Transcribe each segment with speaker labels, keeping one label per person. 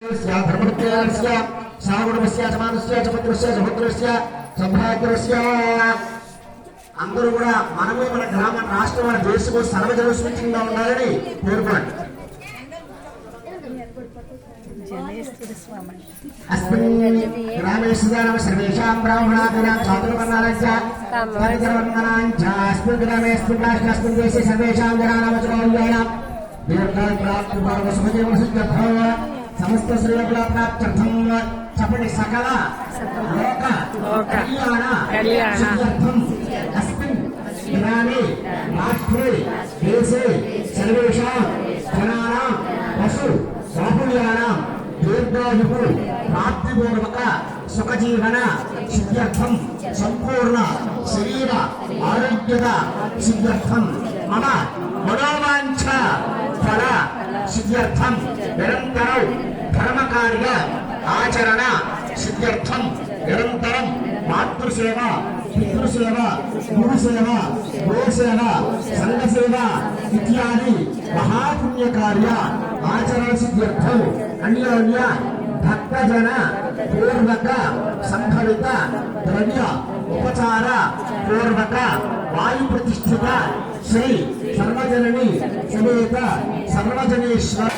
Speaker 1: धर्मस्य सागुणस्य समानस्य चपत्रस्य समुद्रस्य संभाग्यस्य అందరూ కూడా మనము మన గ్రామ రాష్ట్రం మన దేశము సర్వజన సుభిక్షంగా ఉండాలని కోరుకోండి. అస్మిన్ గ్రామేశ్వరామ సర్వేషాం బ్రాహ్మణానాం చాతుర్వర్ణానాంచ పరికరవర్ణానాంచ అస్మిన్ గ్రామేస్మిన్ రాష్ట్రస్మిన్ దేశే సర్వేషాం జనానాం చౌల్యానాం దీర్ఘాయ ప్రాప్తి భావ సుఖజీవన సిద్ధ్యర్థం సమస్త శ్రేయోగుల ప్రాప్త్యర్థం చెప్పండి సకల లోక కళ్యాణ సిద్ధ్యర్థం अस्मिन् ग्रामे राष्ट्रे देशे सर्वेषां जनानां पशु बाहुल्यानां दीर्घायुः प्राप्तिपूर्वक सुखजीवन सिद्ध्यर्थं संपूर्ण शरीर आरोग्यद सिद्ध्यर्थं मम मनोवाञ्छ फल सिद्ध्यर्थं निरन्तरं धर्मकार्य आचरण सिद्ध्यर्थं निरन्तरं मातृसेवा पितृसेव गुरुसेव गोसेव संघसेव इत्यादि महापुण्य कार्य आचरण सिद्ध्यर्थं अन्योन्य भक्तजन पूर्वक संभवित द्रव्य उपचार पूर्वक वायु प्रतिष्ठित श्री सर्वजननी समेत सर्वजनेश्वर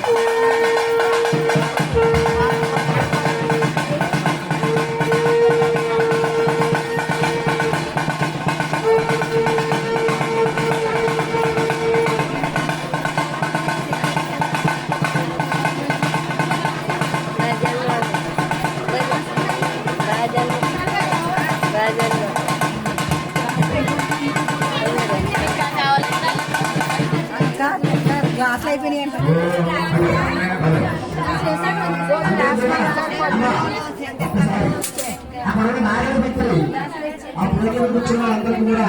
Speaker 2: గ్లాసులు అయిపోయినాయి అంటే
Speaker 1: కూర్చున్న అందరికీ కూడా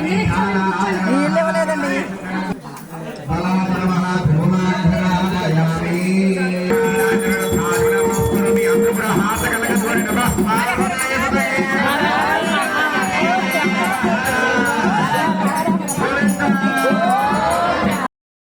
Speaker 2: వీళ్ళు ఇవ్వలేదండి.